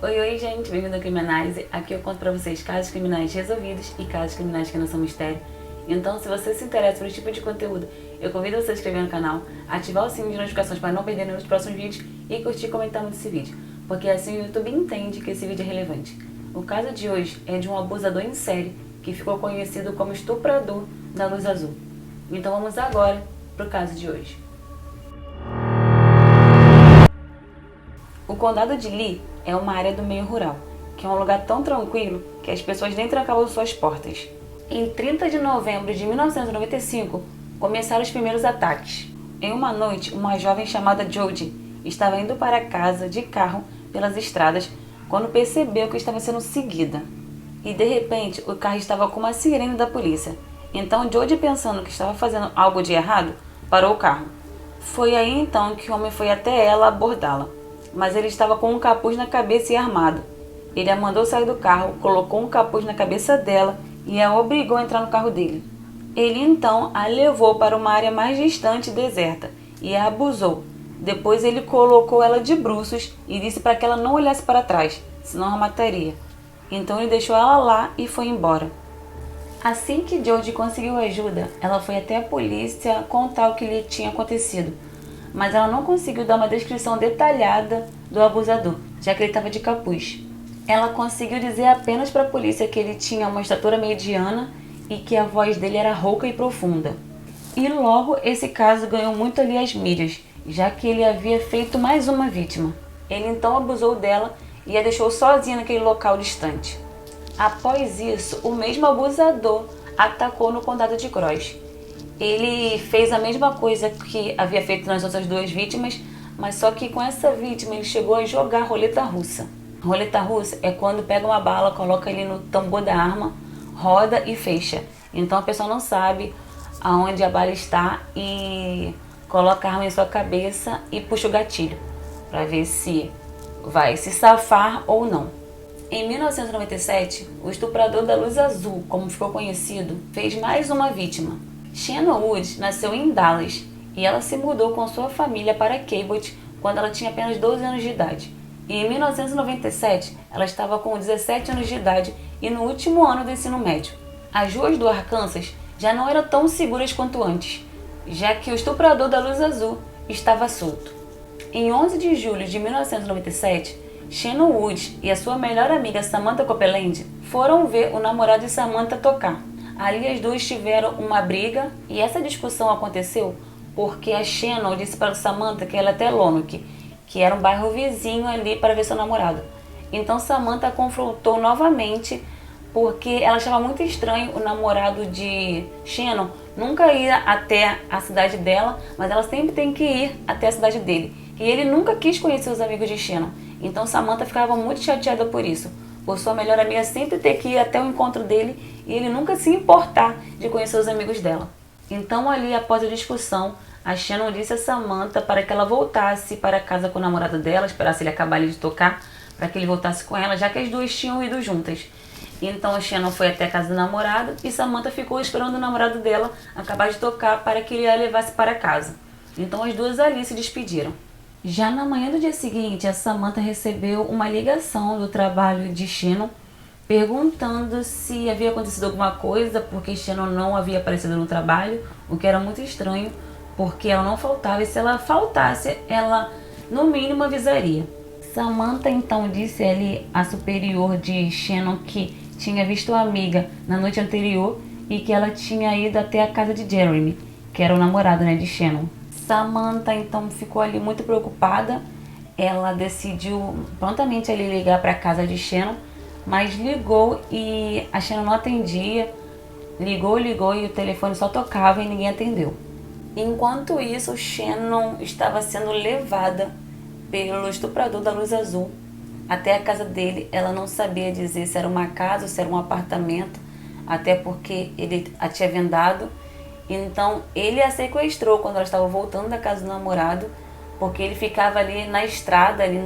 Oi, gente, bem-vindo ao Criminalize. Aqui eu conto pra vocês casos criminais resolvidos e casos criminais que não são mistério. Então, se você se interessa por esse tipo de conteúdo, eu convido você a se inscrever no canal, ativar o sininho de notificações para não perder nenhum dos próximos vídeos e curtir e comentar muito esse vídeo, porque assim o YouTube entende que esse vídeo é relevante. O caso de hoje é de um abusador em série que ficou conhecido como estuprador da Luz Azul. Então vamos agora pro caso de hoje. O condado de Lee é uma área do meio rural, que é um lugar tão tranquilo que as pessoas nem trancavam suas portas. Em 30 de novembro de 1995, começaram os primeiros ataques. Em uma noite, uma jovem chamada Jodie estava indo para casa de carro pelas estradas quando percebeu que estava sendo seguida. E de repente, o carro estava com uma sirene da polícia. Então Jodie, pensando que estava fazendo algo de errado, parou o carro. Foi aí então que o homem foi até ela abordá-la. Mas ele estava com um capuz na cabeça e armado. Ele a mandou sair do carro, colocou um capuz na cabeça dela e a obrigou a entrar no carro dele. Ele então a levou para uma área mais distante e deserta e a abusou. Depois ele colocou ela de bruços e disse para que ela não olhasse para trás, senão a mataria. Então ele deixou ela lá e foi embora. Assim que Jodie conseguiu ajuda, ela foi até a polícia contar o que lhe tinha acontecido. Mas ela não conseguiu dar uma descrição detalhada do abusador, já que ele estava de capuz. Ela conseguiu dizer apenas para a polícia que ele tinha uma estatura mediana e que a voz dele era rouca e profunda. E logo esse caso ganhou muito ali as mídias, já que ele havia feito mais uma vítima. Ele então abusou dela e a deixou sozinha naquele local distante. Após isso, o mesmo abusador atacou no condado de Cross. Ele fez a mesma coisa que havia feito nas outras duas vítimas, mas só que com essa vítima ele chegou a jogar roleta russa. Roleta russa é quando pega uma bala, coloca ali no tambor da arma, roda e fecha. Então a pessoa não sabe aonde a bala está e coloca a arma em sua cabeça e puxa o gatilho para ver se vai se safar ou não. Em 1997, o estuprador da Luz Azul, como ficou conhecido, fez mais uma vítima. Shannon Wood nasceu em Dallas e ela se mudou com sua família para Cabot quando ela tinha apenas 12 anos de idade. E em 1997, ela estava com 17 anos de idade e no último ano do ensino médio. As ruas do Arkansas já não eram tão seguras quanto antes, já que o estuprador da Luz Azul estava solto. Em 11 de julho de 1997, Shannon Wood e a sua melhor amiga Samantha Copeland foram ver o namorado de Samantha tocar. Ali as duas tiveram uma briga e essa discussão aconteceu porque a Shannon disse para Samantha que ela é até Lonoke, que era um bairro vizinho ali para ver seu namorado. Então Samantha confrontou novamente porque ela achava muito estranho o namorado de Shannon nunca ir até a cidade dela, mas ela sempre tem que ir até a cidade dele. E ele nunca quis conhecer os amigos de Shannon. Então Samantha ficava muito chateada por isso, por sua melhor amiga sempre ter que ir até o encontro dele e ele nunca se importar de conhecer os amigos dela. Então ali, após a discussão, a Shannon disse a Samantha para que ela voltasse para casa com o namorado dela, esperasse ele acabar ali de tocar, para que ele voltasse com ela, já que as duas tinham ido juntas. Então a Shannon foi até a casa do namorado e Samantha ficou esperando o namorado dela acabar de tocar para que ele a levasse para casa. Então as duas ali se despediram. Já na manhã do dia seguinte, a Samantha recebeu uma ligação do trabalho de Shannon perguntando se havia acontecido alguma coisa, porque Shannon não havia aparecido no trabalho, o que era muito estranho, porque ela não faltava e se ela faltasse, ela no mínimo avisaria. Samantha então disse ali à superior de Shannon que tinha visto a amiga na noite anterior e que ela tinha ido até a casa de Jeremy, que era o namorado, de Shannon. Samantha então ficou ali muito preocupada. Ela decidiu prontamente ali ligar para a casa de Shannon, mas ligou e a Shannon não atendia. Ligou e o telefone só tocava e ninguém atendeu. Enquanto isso, Shannon estava sendo levada pelo estuprador da Luz Azul até a casa dele. Ela não sabia dizer se era uma casa ou se era um apartamento, até porque ele a tinha vendado. Então ele a sequestrou quando ela estava voltando da casa do namorado, porque ele ficava ali na estrada, ali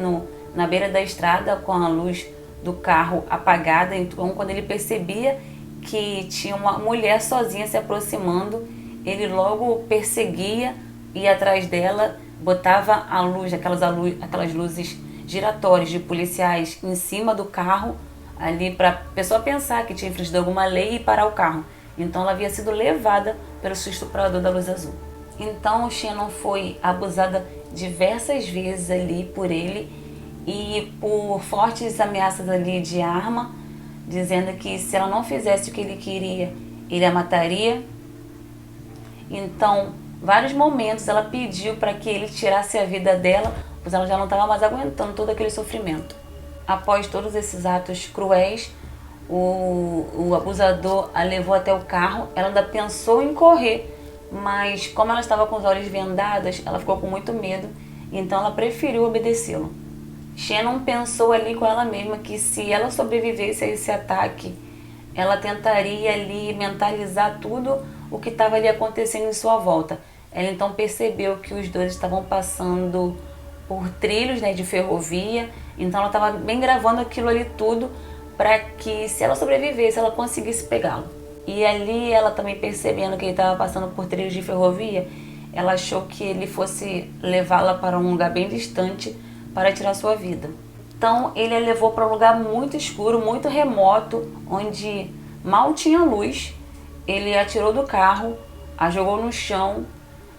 na beira da estrada com a luz do carro apagada. Então quando ele percebia que tinha uma mulher sozinha se aproximando, ele logo perseguia, ia atrás dela, botava aquelas luzes giratórios de policiais em cima do carro, ali para a pessoa pensar que tinha infringido alguma lei e parar o carro. Então ela havia sido levada pelo estuprador da luz azul. Então Shannon foi abusada diversas vezes ali por ele e por fortes ameaças ali de arma, dizendo que se ela não fizesse o que ele queria, ele a mataria. Então, vários momentos ela pediu para que ele tirasse a vida dela, pois ela já não estava mais aguentando todo aquele sofrimento. Após todos esses atos cruéis, o abusador a levou até o carro. Ela ainda pensou em correr, mas como ela estava com os olhos vendados, ela ficou com muito medo, então ela preferiu obedecê-lo. Shannon pensou ali com ela mesma que se ela sobrevivesse a esse ataque, ela tentaria ali mentalizar tudo o que estava ali acontecendo em sua volta. Ela então percebeu que os dois estavam passando por trilhos, né, de ferrovia, então ela estava bem gravando aquilo ali tudo para que, se ela sobrevivesse, ela conseguisse pegá-lo. E ali ela também percebendo que ele estava passando por trilhos de ferrovia, ela achou que ele fosse levá-la para um lugar bem distante para tirar sua vida. Então ele a levou para um lugar muito escuro, muito remoto, onde mal tinha luz. Ele a tirou do carro, a jogou no chão,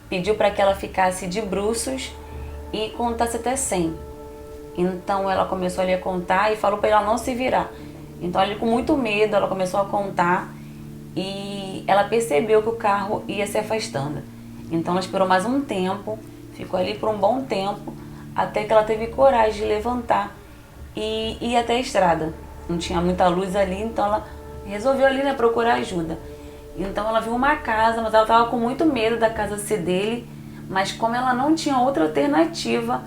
pediu para que ela ficasse de bruços e contasse até 100. Então ela começou ali a contar e falou para ela não se virar. Então ali com muito medo ela começou a contar e ela percebeu que o carro ia se afastando. Então ela esperou mais um tempo, ficou ali por um bom tempo, até que ela teve coragem de levantar e ir até a estrada. Não tinha muita luz ali, então ela resolveu ali, né, procurar ajuda. Então ela viu uma casa, mas ela estava com muito medo da casa ser dele, mas como ela não tinha outra alternativa,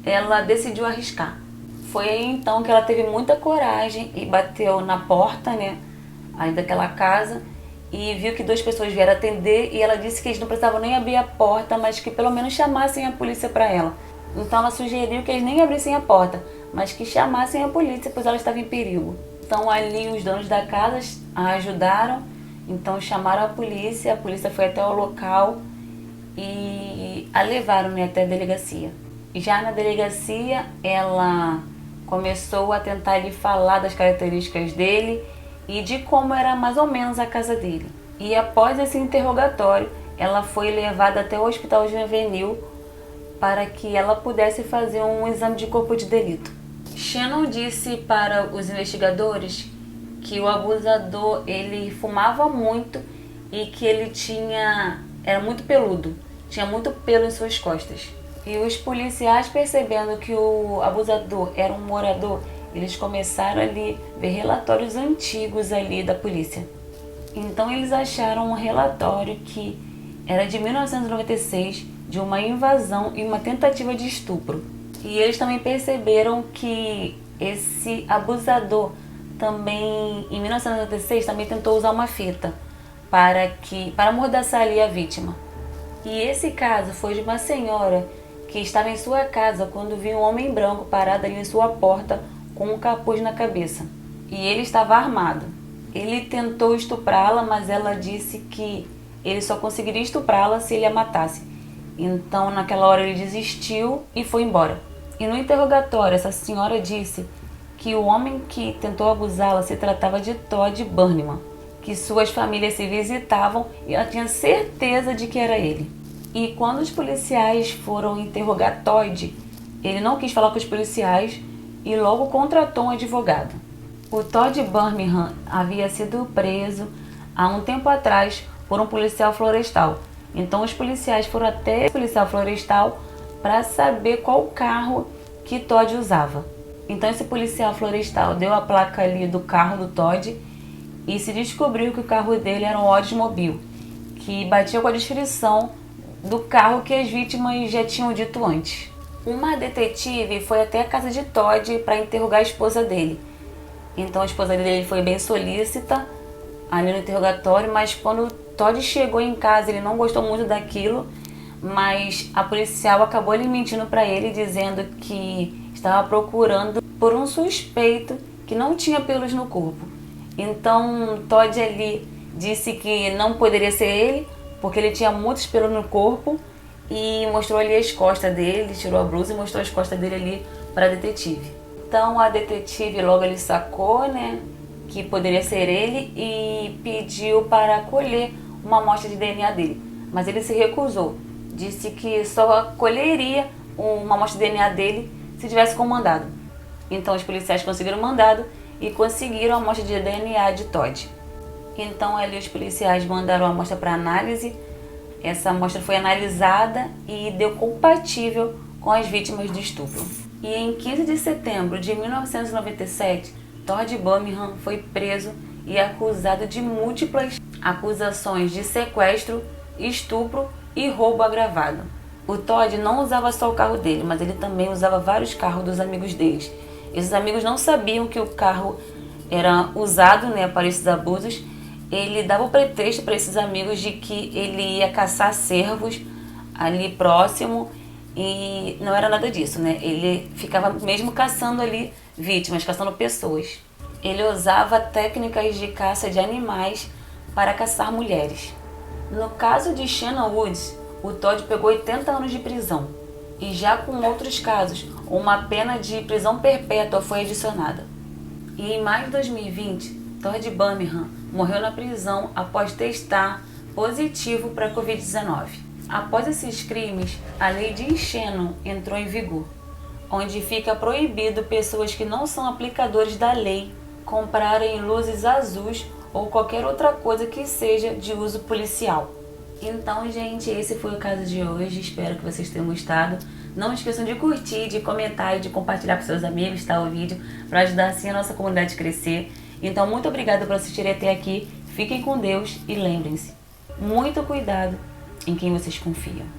ela decidiu arriscar. Foi aí então que ela teve muita coragem e bateu na porta, né, aí daquela casa, e viu que 2 pessoas vieram atender e ela disse que eles não precisavam nem abrir a porta, mas que pelo menos chamassem a polícia para ela. Então ela sugeriu que eles nem abrissem a porta, mas que chamassem a polícia, pois ela estava em perigo. Então ali os donos da casa a ajudaram, então chamaram a polícia foi até o local e a levaram, né, até a delegacia. E já na delegacia ela começou a tentar lhe falar das características dele e de como era mais ou menos a casa dele. E após esse interrogatório, ela foi levada até o hospital juvenil para que ela pudesse fazer um exame de corpo de delito. Shannon disse para os investigadores que o abusador ele fumava muito e que ele era muito peludo, tinha muito pelo em suas costas. E os policiais, percebendo que o abusador era um morador, eles começaram ali a ver relatórios antigos ali da polícia. Então eles acharam um relatório que era de 1996, de uma invasão e uma tentativa de estupro. E eles também perceberam que esse abusador também, em 1996, também tentou usar uma fita para amordaçar ali a vítima. E esse caso foi de uma senhora que estava em sua casa quando viu um homem branco parado ali em sua porta com um capuz na cabeça. E ele estava armado. Ele tentou estuprá-la, mas ela disse que ele só conseguiria estuprá-la se ele a matasse. Então naquela hora ele desistiu e foi embora. E no interrogatório essa senhora disse que o homem que tentou abusá-la se tratava de Todd Bergman, que suas famílias se visitavam e ela tinha certeza de que era ele. E quando os policiais foram interrogar Todd, ele não quis falar com os policiais e logo contratou um advogado. O Todd Bergman havia sido preso há um tempo atrás por um policial florestal. Então os policiais foram até o policial florestal para saber qual carro que Todd usava. Então esse policial florestal deu a placa ali do carro do Todd e se descobriu que o carro dele era um Oldsmobile, que batia com a descrição do carro que as vítimas já tinham dito antes. Uma detetive foi até a casa de Todd para interrogar a esposa dele. Então a esposa dele foi bem solícita ali no interrogatório, mas quando Todd chegou em casa ele não gostou muito daquilo, mas a policial acabou lhe mentindo para ele, dizendo que estava procurando por um suspeito que não tinha pelos no corpo. Então Todd ali disse que não poderia ser ele, porque ele tinha muitos pelos no corpo, e mostrou ali as costas dele, tirou a blusa e mostrou as costas dele ali para a detetive. Então a detetive logo ele sacou, né, que poderia ser ele e pediu para colher uma amostra de DNA dele. Mas ele se recusou. Disse que só colheria uma amostra de DNA dele se tivesse com mandado. Então os policiais conseguiram o mandado e conseguiram a amostra de DNA de Todd. Então ali os policiais mandaram a amostra para análise. Essa amostra foi analisada e deu compatível com as vítimas do estupro. E em 15 de setembro de 1997, Todd Birmingham foi preso e acusado de múltiplas acusações de sequestro, estupro e roubo agravado. O Todd não usava só o carro dele, mas ele também usava vários carros dos amigos deles. Esses amigos não sabiam que o carro era usado, né, para esses abusos. Ele dava o pretexto para esses amigos de que ele ia caçar cervos ali próximo e não era nada disso, né? Ele ficava mesmo caçando ali vítimas, caçando pessoas. Ele usava técnicas de caça de animais para caçar mulheres. No caso de Shannon Woods, o Todd pegou 80 anos de prisão. E já com outros casos, uma pena de prisão perpétua foi adicionada. E em maio de 2020, Todd Birmingham morreu na prisão após testar positivo para a Covid-19. Após esses crimes, a lei de Shannon entrou em vigor, onde fica proibido pessoas que não são aplicadores da lei comprarem luzes azuis ou qualquer outra coisa que seja de uso policial. Então, gente, esse foi o caso de hoje. Espero que vocês tenham gostado. Não esqueçam de curtir, de comentar e de compartilhar com seus amigos, tá, o vídeo, para ajudar assim a nossa comunidade a crescer. Então, muito obrigada por assistirem até aqui. Fiquem com Deus e lembrem-se, muito cuidado em quem vocês confiam.